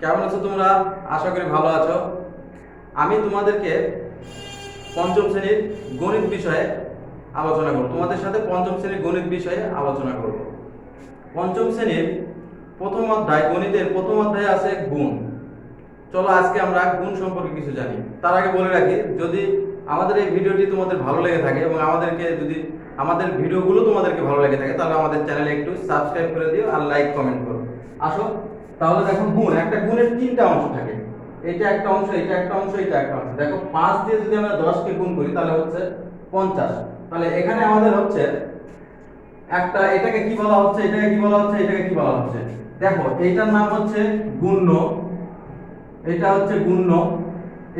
কেমন আছো তোমরা? আশা করি ভালো আছো। আমি তোমাদেরকে পঞ্চম শ্রেণীর গণিত বিষয়ে আলোচনা করব। তোমাদের সাথে পঞ্চম শ্রেণীর গণিত বিষয়ে আলোচনা করব। পঞ্চম শ্রেণীর প্রথম অধ্যায়, গণিতের প্রথম অধ্যায়ে আছে গুণ। চলো আজকে আমরা গুণ সম্পর্কে কিছু জানি। তার আগে বলে রাখি, যদি আমাদের এই ভিডিওটি তোমাদের ভালো লেগে থাকে এবং আমাদের ভিডিওগুলো তোমাদেরকে ভালো লেগে থাকে, তাহলে আমাদের চ্যানেলে একটু সাবস্ক্রাইব করে দিও আর লাইক কমেন্ট করো। আসো তাহলে দেখো, গুণ, একটা গুণের তিনটা অংশ থাকে। এটা একটা অংশ, এটা একটা অংশ, এটা একটা অংশ। দেখো 5 দিয়ে যদি আমরা 10 কে গুণ করি তাহলে হচ্ছে 50। তাহলে এখানে আমাদের হচ্ছে একটা, এটাকে কি বলা হচ্ছে, এটাকে কি বলা হচ্ছে, এটাকে কি বলা হচ্ছে? দেখো এইটার নাম হচ্ছে গুণ্য, এটা হচ্ছে গুণ্য,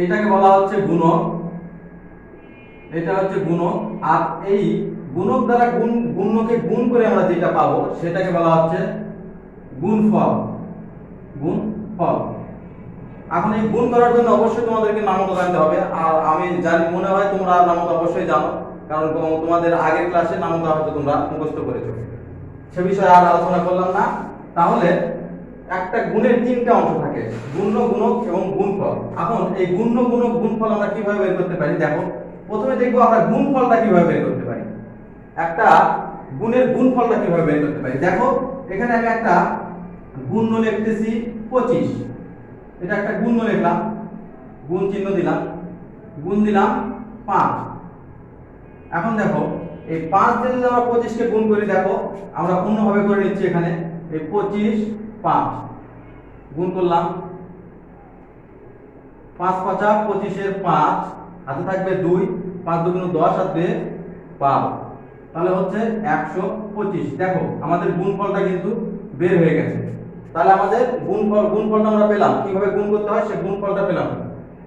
এটাকে বলা হচ্ছে গুণক, এটা হচ্ছে গুণক। আর এই গুণক দ্বারা গুণ্যকে গুণ করে আমরা যেটা পাবো সেটাকে বলা হচ্ছে গুণফল। গুণফল। এখন এই গুণ করার জন্য অবশ্যই তোমাদেরকে নামতা জানতে হবে। আর আমি জানি, মনে হয় তোমরা নামতা অবশ্যই জানো, কারণ তোমাদের আগের ক্লাসে নামতা হয়তো তোমরা মুখস্থ করেছো। সে বিষয়ে আর আলোচনা করলাম না। তাহলে একটা গুণের তিনটা অংশ থাকে, গুণ্য, গুণক এবং গুণফল। এখন এই গুণ্য, গুণক, গুণফল আমরা কিভাবে বের করতে পারি? দেখো প্রথমে দেখবো আমরা গুণফলটা কিভাবে বের করতে পারি। একটা গুণের গুণফলটা কিভাবে বের করতে পারি? দেখো এখানে আমি একটা গুণ্য লিখতেছি 25, এটা একটা গুণ্য লিখলাম, গুণ চিহ্ন দিলাম, গুণ দিলাম 5। এখন দেখো এই 5 দিয়ে যদি আমরা 25 কে গুণ করি, দেখো আমরা অন্যভাবে করে নিচ্ছি। এখানে এই 25 5 গুণ করলাম, 5 5 25 এর 5 হাতে থাকবে 2, 5 2 10 আর 2 12, তাহলে হচ্ছে 125। দেখো আমাদের গুণফলটা কিন্তু বের হয়ে গেছে। তাহলে আমাদের গুণফলটা আমরা পেলাম। কিভাবে গুণ করতে হয় সে গুণফলটা পেলাম।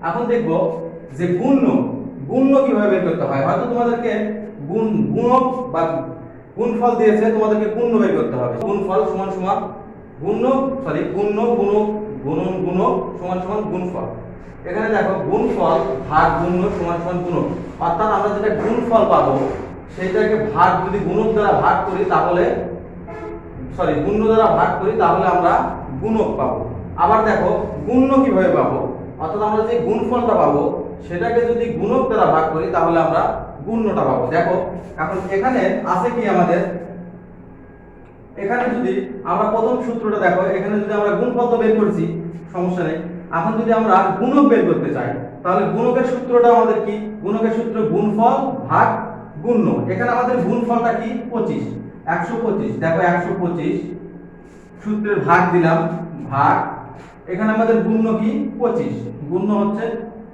এখন দেখব যে গুণ্য কিভাবে বের করতে হয়। হয়তো তোমাদেরকে গুণক বা গুণফল দিয়েছে, তোমাদেরকে গুণ্য বের করতে হবে। গুণফল সমান সমান গুণ্য, গুণক, গুণন, গুণক সমান সমান গুণফল। এখানে দেখো গুণফল ভাগ গুণ্য সমান সমান গুণক। অর্থাৎ আমরা যেটা গুণফল পাবো সেটাকে ভাগ যদি গুণক দ্বারা ভাগ করি তাহলে গুণ্য দ্বারা ভাগ করি তাহলে আমরা গুণক পাবো। আবার দেখো গুণ্য কিভাবে পাবো, অর্থাৎ আমরা যে গুণফলটা পাবো সেটাকে যদি গুণক দ্বারা ভাগ করি তাহলে আমরা গুণ্যটা পাবো। দেখো এখন এখানে আছে কি আমাদের, এখানে যদি আমরা প্রথম সূত্রটা দেখো, এখানে যদি আমরা গুণফল তো বের করছি, সমস্যা নেই। এখন যদি আমরা গুণক বের করতে চাই তাহলে গুণকের সূত্রটা আমাদের কি? গুণকের সূত্র গুণফল ভাগ গুণ্য। এখানে আমাদের গুণফলটা কি? 25, 125। দেখো 125 সূত্রের ভাগ দিলাম, ভাগ, এখানে আমাদের গুণ্য কি? 25, গুণ্য হচ্ছে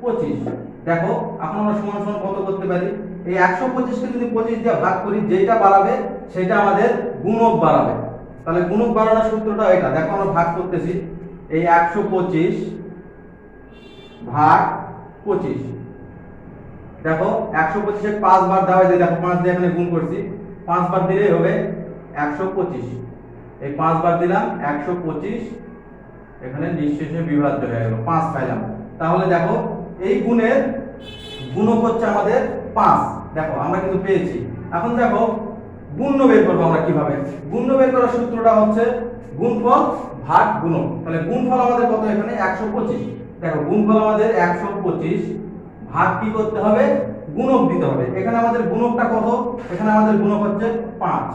25। দেখো এখন আমরা সমান সমান কত করতে পারি? এই 125 কে যদি 25 দিয়ে ভাগ করি, যেটা বাড়াবে সেটা আমাদের গুণক বাড়াবে। তাহলে গুণক বাড়ানোর সূত্রটা এটা। দেখো আমরা ভাগ করতেছি, এই 125 ভাগ 25। দেখো 125 এ 5 বার দেওয়া যায়। দেখো 5 দিয়ে এখানে গুণ করছি, 5 বার দিলেই হবে 125। এই 5 বার দিলাম 125, এখানে নিঃশেষে বিভাজ্য হয়ে গেল, 5 পাইলাম। তাহলে দেখো এই গুণের গুণক হচ্ছে আমাদের 5। দেখো আমরা কিন্তু পেয়েছি। এখন দেখো গুণ্য বের করব আমরা কিভাবে। গুণ্য বের করার সূত্রটা হচ্ছে গুণফল ভাগ গুণক। তাহলে গুণফল আমাদের কত? এখানে 125। দেখো গুণফল আমাদের 125, ভাগ কি করতে হবে? গুণক দিতে হবে। এখানে আমাদের গুণকটা কত? এখানে আমাদের গুণক হচ্ছে 5।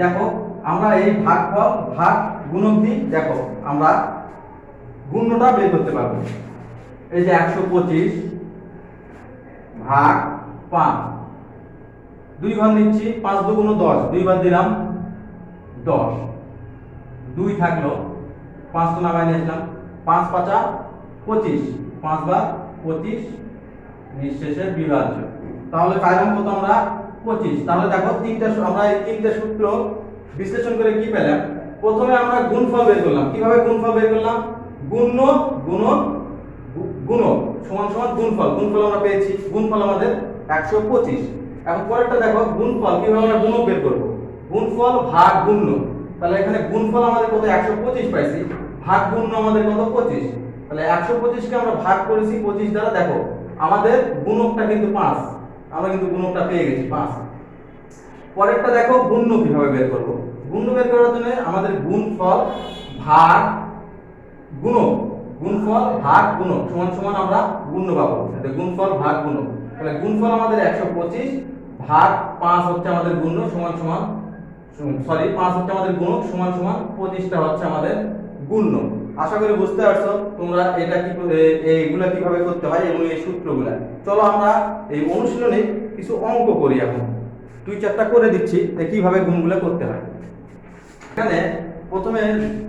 দেখো আমরা এই ভাগফল ভাগ গুণক দিই, দেখো আমরা গুণ্যটা বের করতে পারবো। এই যে 125 ভাগ 5, 2 ঘর নিচ্ছি, 5 2 10, 2 বার দিলাম 10, 2 থাকলো, 5 তো নামাই নিয়েছিলাম, 5 5 25, 5 বার 25 নিঃশেষে বিভাজ্য। তাহলে পাইলাম কত আমরা? 25। তাহলে দেখো আমরা এই তিনটা সূত্র বিশ্লেষণ করে কি পেলাম? প্রথমে আমরা গুণফল বের করলাম। কিভাবে গুণফল বের করলাম? গুণ্য, গুণক, গুণক সমান সমান গুণফল। গুণফল আমরা পেয়েছি, গুণফল আমাদের 125। এখন পরেরটা দেখো গুণফল কিভাবে আমরা গুণক বের করব। গুণফল ভাগ গুণ্য। তাহলে এখানে গুণফল আমাদের কত? 125 পাইছি, ভাগ গুণ্য আমাদের কত? 25। তাহলে 125 কে আমরা ভাগ করেছি 25 দ্বারা। দেখো আমাদের গুণকটা কিন্তু 5, আমরা কিন্তু গুণকটা পেয়ে গেছি 5। পরেরটা দেখো গুণ্য কিভাবে বের করব। গুণ্য বের করার জন্য আমাদের গুণফল ভাগ গুণক, গুণফল ভাগ গুণক সমান সমান আমরা গুণ্য পাবো। গুণফল ভাগ গুণক, তাহলে গুণফল আমাদের 125 ভাগ 5 হচ্ছে আমাদের গুণ্য সমান সমান, সরি 5 হচ্ছে আমাদের গুণক সমান সমান 25টা হচ্ছে আমাদের গুণ্য। আশা করি বুঝতে পারছো তোমরা এটা কি এইগুলা কিভাবে করতে হয় এবং এই সূত্রগুলা। চলো আমরা এই অনুশীলনে কিছু অঙ্ক করি। এখন 2-4টা করে দিচ্ছি যে কিভাবে গুণগুলো করতে হয়। এখানে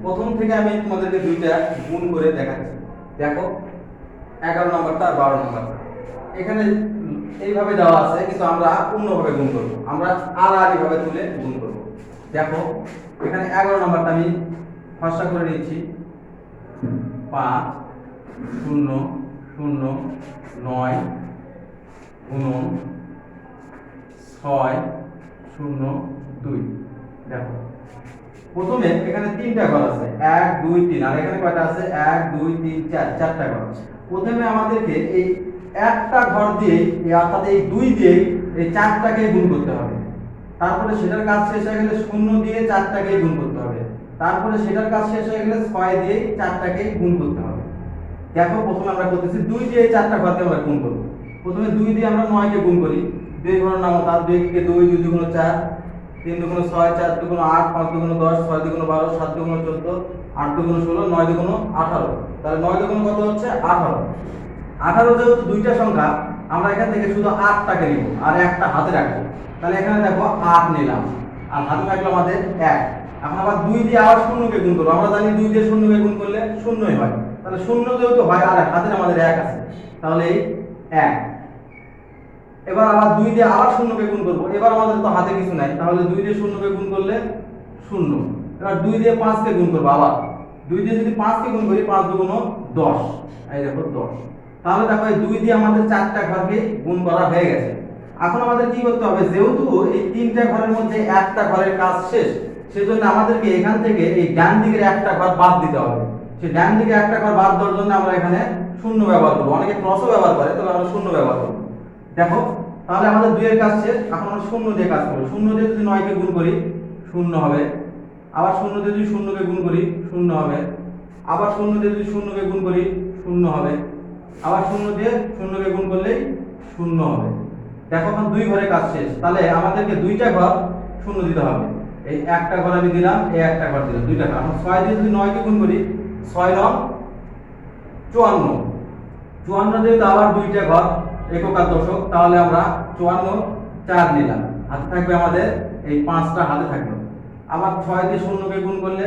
প্রথম থেকে আমি তোমাদেরকে দুইটা গুণ করে দেখাচ্ছি। দেখো 11 নম্বরটা আর 12 নম্বরটা এখানে এইভাবে দেওয়া আছে, কিন্তু আমরা অন্যভাবে গুণ করব, আমরা আলাদা ভাবে তুলে গুণ করব। দেখো এখানে 11 নম্বরটা আমি ফার্স্টটা করে নিচ্ছি। 5 0 0 9 গুণন 6 0 2। দেখো প্রথমে এখানে 3টা ঘর আছে, 1 2 3, আর এখানে কয়টা আছে 1 2 3 4, 4টা ঘর। প্রথমে আমাদেরকে এই একটা ঘর দিয়ে অর্থাৎ এই 2 দিয়ে এই 4টাকে গুণ করতে হবে। তারপরে সেটার কাজ শেষ হয়ে গেলে 0 দিয়ে 4টাকে গুণ করতে হবে। তারপরে সেটার কাজ শেষ হয়ে গেলে 6 দিয়ে 4টাকে গুণ করতে হবে। দেখো প্রথমে আমরা করতেছি 2 দিয়ে 4টা ঘরকে আমরা গুণ করব। প্রথমে 2 দিয়ে আমরা 9 কে গুণ করি, 2 ঘর নাম তার 2 কে 2 2 2 4, 3 2 6, 4 2 8, 5 2 10, 6 2 12, 7 2 14, 8 2 16, 9 2 18। তাহলে 9 2 কত হচ্ছে 18। 18 যেহেতু দুইটা সংখ্যা, আমরা এখান থেকে শুধু 8টাকে নিব আর একটা হাতে রাখবো। তাহলে এখানে দেখো 8 নিলাম আর হাতে থাকলো আমাদের 1। এখন আবার 2 দিয়ে আবার 0 কে গুণ করব। আমরা জানি 2 দিয়ে 0 কে গুণ করলে 0ই হয়। তাহলে 0 যেহেতু হয় আর হাতে আমাদের 1 আছে, তাহলে এই 1। এবার আবার 2 দিয়ে আবার 0 কে গুণ করব। এবার আমাদের তো হাতে কিছু নাই, তাহলে 2 দিয়ে 0 কে গুণ করলে 0। এবার 2 দিয়ে 5 কে গুণ করব। আবার 2 দিয়ে যদি 5 কে গুণ করি 5 2 10, এই দেখো 10। তাহলে দেখো এই 2 দিয়ে আমাদের 4টা ঘরকে গুণ করা হয়ে গেছে। এখন আমাদের কি করতে হবে, যেহেতু এই 3টা ঘরের মধ্যে একটা ঘরের কাজ শেষ, সেজন্য আমাদেরকে এখান থেকে এই ডান দিকের একটা ঘর বাদ দিতে হবে। সেই ডান দিকে একটা ঘর বাদ দেওয়ার জন্য আমরা এখানে 0 ব্যবহার করব। অনেকে ক্রসও ব্যবহার করে, তবে আমরা 0 ব্যবহার করব। দেখো তাহলে আমাদের 2 এর কাজ শেষ। এখন আমরা 0 দিয়ে কাজ করব। 0 দিয়ে যদি 9 কে গুণ করি 0 হবে। আবার 0 দিয়ে যদি 0 কে গুণ করি 0 হবে। আবার 0 দিয়ে যদি 0 কে গুণ করি 0 হবে। আবার 0 দিয়ে 0 কে গুণ করলেই 0 হবে। দেখো এখন 2 ঘরে কাজ শেষ। তাহলে আমাদেরকে 2টা ঘর 0 দিতে হবে। এই একটা ঘর আমি দিলাম, এই একটা ঘর দিলাম, 2টা ঘর। এখন 6 দিয়ে যদি 9 কে গুণ করি 6 9 54। 54 যেহেতু আবার 2টা ঘর একক আর দশক, তাহলে আমরা 54 4 নিলাম, হাতে থাকবে আমাদের এই 5টা হাতে থাকবে। আবার 6 দিয়ে 0 কে গুণ করলে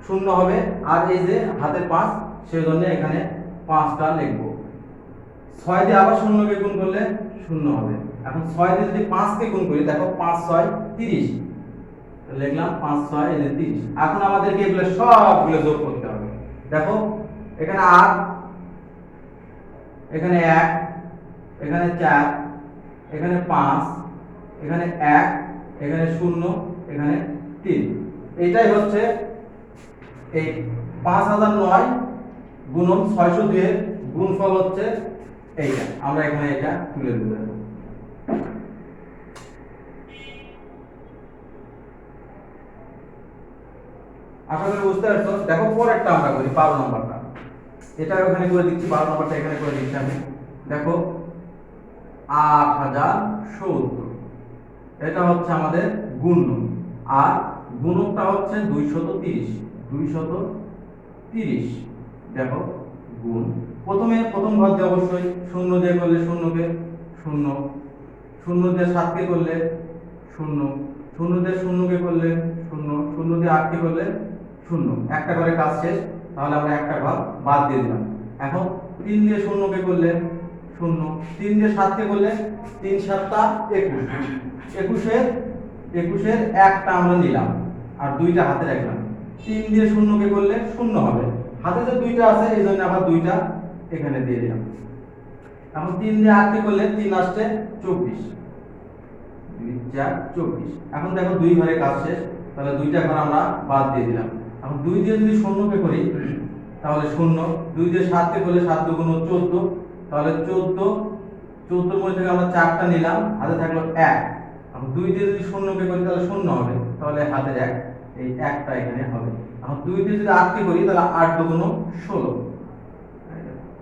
0 হবে, আর এই যে হাতে 5, সেজন্য এখানে 5টা লিখব। 6 দিয়ে আবার 0 কে গুণ করলে 0 হবে। এখন 6 দিয়ে যদি 5 কে গুণ করি, দেখো 5 6 30, লিখলাম 5 6 এই যে 30। এখন আমাদেরকে এগুলো সবগুলো যোগ করতে হবে। দেখো এখানে 8, এখানে 1, এখানে 4, এখানে 5, এখানে 1, এখানে 0, এখানে 3। এটাই হচ্ছে এই 5009 গুণন 602 এর গুণফল হচ্ছে এইটা। আমরা এখানে এটা তুলে দেব। আশা করি বুঝতে পারছো। দেখো পরেরটা আমরা করি 12 নম্বরটা। এটা ওখানে করে দিচ্ছি, 12 নম্বরটা এখানে করে দিচ্ছি আমি। দেখো 8070, এটা হচ্ছে আমাদের গুণ্য, আর গুণকটা হচ্ছে 230। 230 দেখো গুণ। প্রথম ঘর দিয়ে অবশ্যই 0 দিয়ে করলে 0 কে 0, 0 দিয়ে 7 কে করলে 0, 0 দিয়ে 0 কে করলে 0, 0 দিয়ে 8 কে করলে 0। একটা ঘরে কাজ শেষ, তাহলে আমরা একটা ঘর বাদ দিয়ে দিলাম। এখন 3 দিয়ে 0 কে করলে 0, 3 দিয়ে 7 কে করলে 3 7 21, 21 একটা আমরা নিলাম আর 2টা হাতে রাখলাম। 3 দিয়ে 0 কে করলে 0 হবে, হাতে যে 2টা আছে এই জন্য আবার 2টা এখানে দিয়ে দিলাম। এখন 3 দিয়ে 8 কে করলে 3 আসছে 24, 2 4 24। এখন দেখো 2 ঘরে কাজ শেষ, তাহলে 2টা ঘর আমরা বাদ দিয়ে দিলাম। এখন 2 দিয়ে যদি 0 কে করি তাহলে 0, 2 দিয়ে 7 কে করলে 7 2 14, তাহলে 14, 14 মধ্যে থেকে আমরা 4টা নিলাম, হাতে থাকলো 1। এখন 2 দিয়ে যদি 0 কে করি তাহলে 0 হবে, তাহলে হাতে 1। এই একটা এখানে হবে। এখন 2 দিয়ে যদি 8 কে করি তাহলে 8 দুগুণ 16।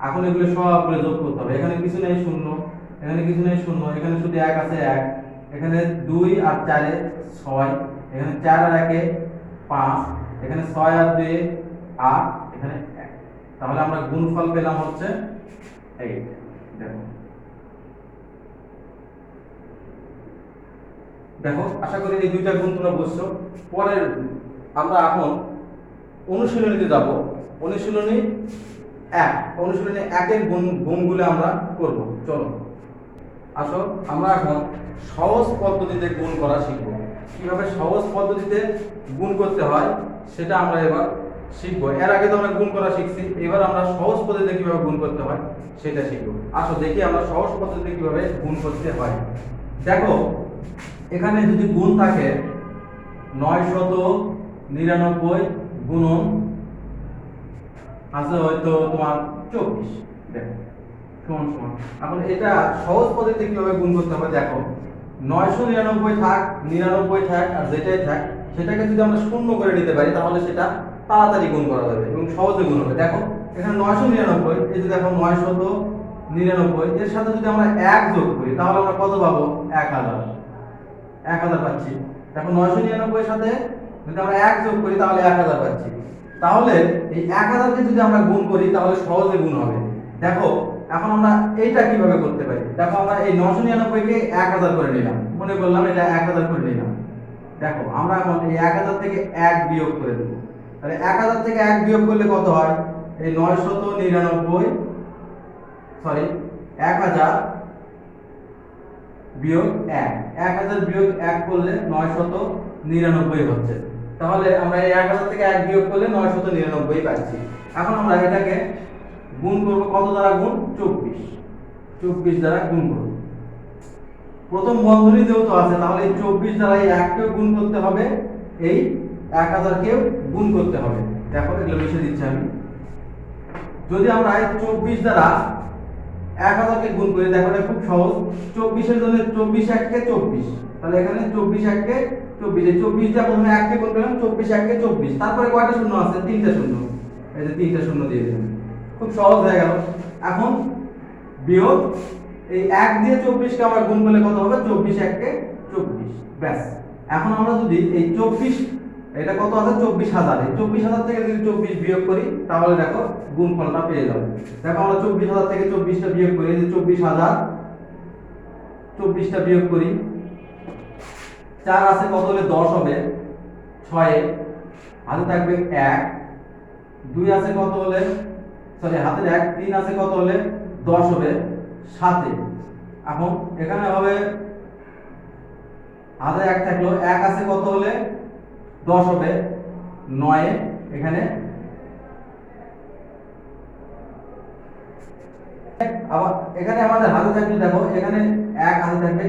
এখন এগুলো সবগুলো যোগ করতে হবে। এখানে কিছু নেই শূন্য, এখানে কিছু নেই শূন্য, এখানে শুধু 1 আছে 1, এখানে 2 আর 4 এ 6, এখানে 4 আর 1 এ 5, এখানে 6 আর 2 এ 8, এখানে 1। তাহলে আমরা গুণফল পেলাম হচ্ছে 8। দেখো দেখো আশা করি এই দুইটা গুণ তোমরা বুঝছো। পরে আমরা এখন অনুশীলনীতে যাব। অনুশীলনী 1, অনুশীলনী 1 এর গুণগুলো আমরা করব। চলো আসো আমরা এখন সহজ পদ্ধতিতে গুণ করা শিখব। কিভাবে সহজ পদ্ধতিতে গুণ করতে হয় সেটা আমরা এবার শিখব। এর আগে তো আমরা গুণ করা শিখছি, এবার আমরা সহজ পদ্ধতিতে কিভাবে গুণ করতে হয় সেটা শিখব। আসো দেখি আমরা সহজ পদ্ধতিতে কিভাবে গুণ করতে হয়। দেখো এখানে যদি গুণ থাকে 999 গুণন আছে হয়তো তোমার 24, দেখো সমান সমান। এখন এটা সহজ পদ্ধতিতে কিভাবে গুণ করতে হবে দেখো, 999 থাক 99 থাক আর যেটাই থাক সেটাকে যদি আমরা শূন্য করে নিতে পারি তাহলে সেটা তাড়াতাড়ি গুণ করা যাবে এবং সহজে গুণ হবে। দেখো এখানে 999, এই যে দেখো 999 এর সাথে যদি আমরা 1 যোগ করি তাহলে আমরা কত পাবো? 1000 পাচ্ছি। দেখো 999 এর সাথে যদি আমরা 1 যোগ করি তাহলে 1000 পাচ্ছি। তাহলে এই 1000 কে যদি আমরা গুণ করি তাহলে সহজে গুণ হবে। দেখো এখন আমরা এইটা কিভাবে করতে পারি। দেখো আমরা এই 999 কে 1000 করে নিলাম, মনে করলাম এটা 1000 করে নিলাম। দেখো আমরা এখন এই 1000 থেকে 1 বিয়োগ করে দেব। তাহলে 1000 থেকে 1 বিয়োগ করলে কত হয়? এই 999 সরি 1000 বিয়োগ 1, 1000 বিয়োগ 1 করলে 999 হচ্ছে। তাহলে আমরা এই 1000 থেকে 1 বিয়োগ করলে 999 পাচ্ছি। এখন আমরা এটাকে গুণ করব কত দ্বারা? গুণ 24 দ্বারা গুণ করব। প্রথম বন্ধনী যেহেতু আছে তাহলে এই 24 দ্বারা এই 1 কেও গুণ করতে হবে, এই 1000 কেও গুণ করতে হবে। দেখো এগুলো মিশে দিচ্ছি আমি। যদি আমরা এই 24 দ্বারা 1000 কে গুণ করি, দেখো এটা খুব সহজ। 24 এর জন্য 24 1 কে 24, তাহলে এখানে 24 1 কে 24, এই 24 দিয়ে প্রথমে 1 কে গুণ করলাম, 24 1 কে 24, তারপরে কয়টা শূন্য আছে? 3টা শূন্য, এই যে 3টা শূন্য দিয়ে দিলাম। খুব সহজ হয়ে গেল। এখন বিয়োগ এই 1 দিয়ে 24 কে আমরা গুণ করলে কত হবে? 24 1 কে 24, ব্যাস। এখন আমরা যদি এই 24, এটা কত আছে? 24000, এই 24000 থেকে যদি 24 বিয়োগ করি তাহলে দেখো গুণফলটা পেয়ে যাবে। দেখো আমরা 24000 থেকে 24টা বিয়োগ করি, যে 24000, 24টা বিয়োগ করি, 4 আছে কত হলে 10 হবে? 6 এ হাতে থাকবে 1, 2 আছে কত হলে, সরি হাতের 1, 3 আছে কত হলে 10 হবে 7 এ। এখন এখানে হবে হাতে 1 থাকলো, 1 আছে কত হলে 10 হবে 9 এ। এখানে আবার এখানে আমাদের হাতে থাকবে, দেখো এখানে 1 হাতে থাকবে,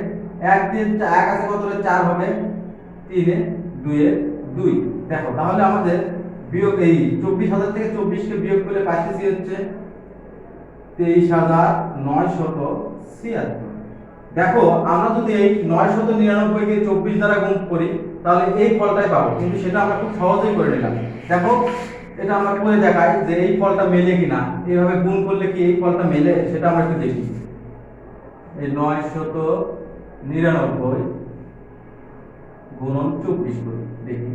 1 দিয়ে 1 আছে কত হলে 4 হবে 3 এ, 2 এ 2। দেখো তাহলে আমাদের বিয়োগ এই 24000 থেকে 24 কে বিয়োগ করলে পাচ্ছি হচ্ছে 23976। দেখো আমরা যদি এই 999 কে 24 দ্বারা গুণ করি তাহলে এই ফলটাই পাবো, কিন্তু সেটা আমরা খুব সহজেই করে নিলাম। দেখো এটা আমরা করে দেখাই যে এই ফলটা মেলে কিনা, এইভাবে গুণ করলে কি এই ফলটা মেলে সেটা আমরা একটু দেখি। এই 999 গুণন 24 করি, দেখি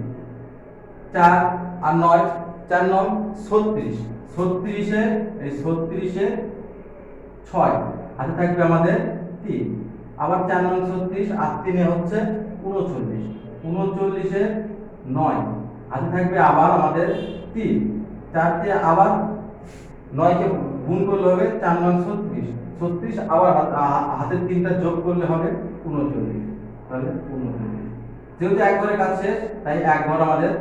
4 আর 9, 4 9 36, 36 এ এই 36 এ 6 হাতে থাকবে আমাদের 3, আবার 4 9 36 আর 3 এ হচ্ছে 39, 39 এ 9 হাতে থাকবে আবার আমাদের 3, 4 দিয়ে আবার 9 কে গুণ করলে হবে 4 9 36, 36 আবার হাতের 3টা যোগ করলে হবে 39, তাহলে 39। যেহেতু একবারে কাজ শেষ তাই একবার আমাদের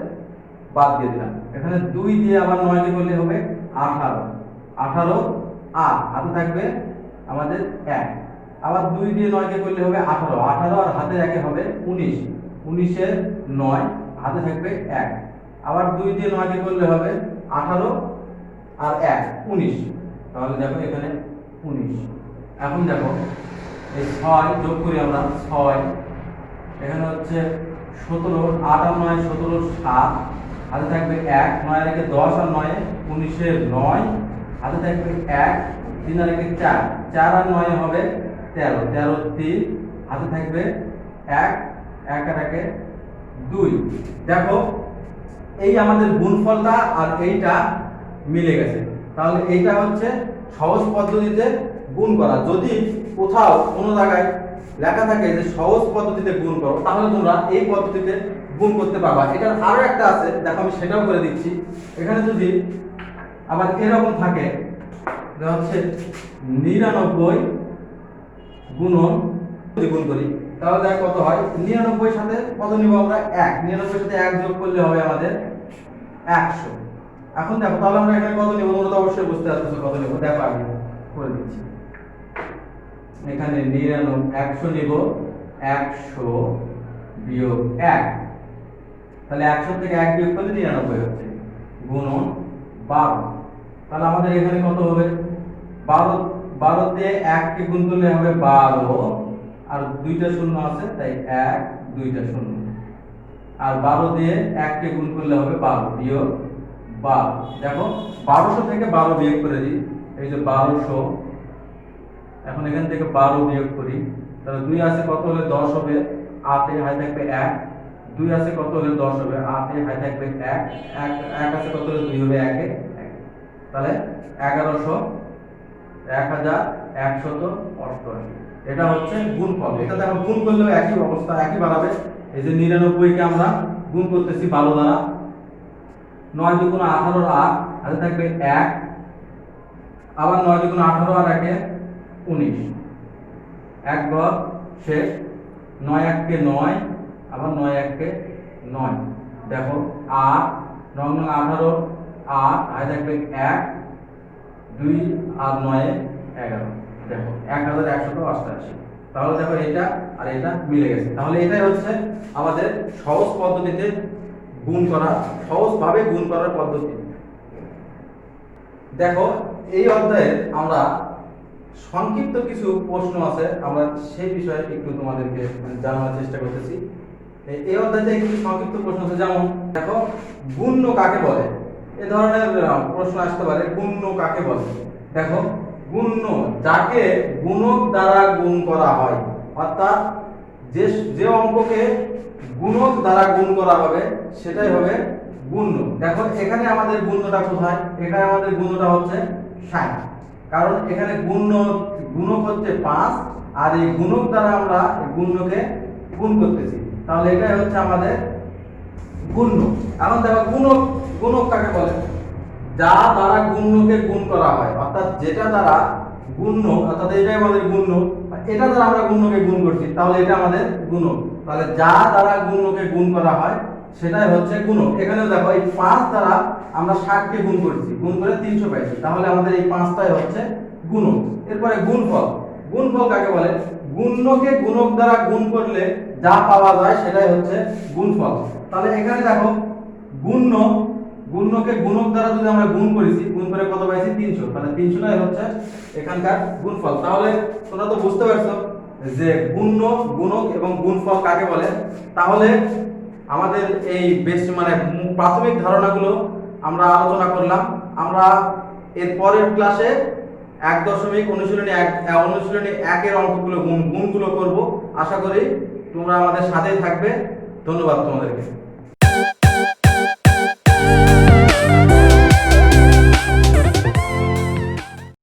বাদ দিয়ে দিলাম। এখানে 2 দিয়ে আবার 9 কে করলে হবে 18, 18 আর হাতে থাকবে আমাদের 1, আবার 2 দিয়ে 9 কে করলে হবে 18, 18 আর হাতে 1 এ হবে 19, 19 এর 9 হাতে থাকবে 1, আবার 2 দিয়ে 9 কে করলে হবে 18 আর 1 19, তাহলে দেখো এখানে 19। এখন দেখো এই 6 যোগ করি আমরা, 6 এখানে হচ্ছে 17, 8 আর 9 17, 7, হাতে থাকবে 1, 9 আর 1 10 আর 9 19 9, হাতে থাকবে 1, 3 আর 1 4, 4 আর 9 হবে 13, 13 3, হাতে থাকবে 1, 1 আর 1 2। দেখো এই আমাদের গুণফলটা আর এইটা মিলে গেছে। তাহলে এইটা হচ্ছে সহজ পদ্ধতিতে গুণ করা। যদি কোথাও কোনো জায়গায় লেখা থাকে যে সহজ পদ্ধতিতে গুণ করো, তাহলে তোমরা এই পদ্ধতিতে গুণ করতে পারবা। এটার আরো একটা আছে, দেখো আমি সেটাও করে দিচ্ছি। এখানে যদি আবার এরকম থাকে যে হচ্ছে 99 গুণন, যদি গুণ করি তাহলে দেখ কত হয়। 99 সাথে কত নিব আমরা? 1। 99 সাথে 1 যোগ করলে হবে আমাদের 100। এখন দেখো তাহলে আমরা এখানে কত নিব? তোমরা তো অবশ্যই বুঝতে পারছো কত নিব। দেখো আমি করে দিচ্ছি। এখানে 100 নিব, 100 বিয়োগ 1, তাহলে 100 থেকে 1 বিয়োগ করলে 99 হচ্ছে, গুণন 12। তাহলে আমাদের এখানে কত হবে? 12 দিয়ে 1 কে গুণ করলে হবে 12, আর দুইটা শূন্য আছে তাই 1, দুইটা শূন্য, আর 12 দিয়ে 1 কে গুণ করলে হবে 12 বিয়োগ 12। দেখো 1200 থেকে 12 বিয়োগ করে দিই, এই যে 1200। এখন এখান থেকে 12 বিয়োগ করি, তাহলে 2 আছে কত হলে 10 হবে, 8 এ হাই থাকবে 1, 2 আছে কত হলে 10 হবে, 8 এ হাই থাকবে 1, 1 আছে কত হলে 2 হবে, 1 এ 1, তাহলে 1100, 1188। এটা হচ্ছে গুণফল। এটা দেখো গুণ করলেও একই অবস্থা, একই বাড়াবে। এই যে 99 কে আমরা গুণ করতেছি 12 দ্বারা, 9 দুগুণ 18 8, হাতে থাকবে 1, আবার 9 দুগুণ 18 আর 1 19, এক ঘর শেষ। 9 1 কে 9, আবার 9 1 কে 9। দেখো 8, 9 9 18, 8, হাতে থাকবে 1, 2 আর 9 11। দেখো 1188। তাহলে দেখো এটা আর এটা মিলে গেছে। তাহলে এটাই হচ্ছে আমাদের সহজ পদ্ধতিতে গুণ করা, সহজভাবে গুণ করার পদ্ধতি। দেখো এই অধ্যায়ে আমরা সংক্ষিপ্ত কিছু প্রশ্ন আছে, আমরা সেই বিষয়ে একটু তোমাদেরকে জানানোর চেষ্টা করতেছি। এই অধ্যায়তে কিছু সংক্ষিপ্ত প্রশ্ন আছে, যেমন দেখো গুণ্য কাকে বলে? এই ধরনের প্রশ্ন আসতে পারে, গুণ্য কাকে বলে? দেখো গুণ্য যাকে গুণক দ্বারা গুণ করা হয়, অর্থাৎ যে যে অঙ্ককে গুণক দ্বারা গুণ করা হবে সেটাই হবে গুণ্য। দেখো এখানে আমাদের গুণ্যটা কোথায়? এখানে আমাদের গুণ্যটা হচ্ছে 60, কারণ এখানে গুণক হচ্ছে 5, আর এই গুণক দ্বারা আমরা গুণ্যকে গুণ করতেছি, তাহলে এটাই হচ্ছে আমাদের গুণ্য। এখন দেখো গুণক কাকে বলে? যা দ্বারা গুণ্যকে গুণ করা হয়, অর্থাৎ যেটা দ্বারা গুণ্য, অর্থাৎ এটাই আমাদের গুণ্য, এটা দ্বারা আমরা গুণ্যকে গুণ করছি, তাহলে এটা আমাদের গুণক। তাহলে যা দ্বারা গুণ্যকে গুণ করা হয় সেটাই হচ্ছে গুণক। এখানে দেখো এই 5 দ্বারা আমরা 60 কে গুণ করছি, গুণ করে 300 পাইছি, তাহলে আমাদের এই 5টাই হচ্ছে গুণক। এরপরে গুণফল। গুণফল কাকে বলে? গুণ্যকে গুণক দ্বারা গুণ করলে যা পাওয়া যায় সেটাই হচ্ছে গুণফল। তাহলে এখানে দেখো গুণ্যকে গুণক দ্বারা যদি আমরা গুণ করেছি, গুণ করে কত পাইছি? 300, তাহলে 300টাই হচ্ছে এখানকার গুণফল। তাহলে তোমরা তো বুঝতে পারছো যে গুণ্য, গুণক এবং গুণফল কাকে বলে। তাহলে আমাদের এই বেশ প্রাথমিক ধারণাগুলো আমরা আলোচনা করলাম। আমরা এর পরের ক্লাসে 1.1 অনুশীলনী 1 এর অঙ্কগুলো গুণগুলো করব। আশা করি তোমরা আমাদের সাথেই থাকবে। ধন্যবাদ তোমাদেরকে।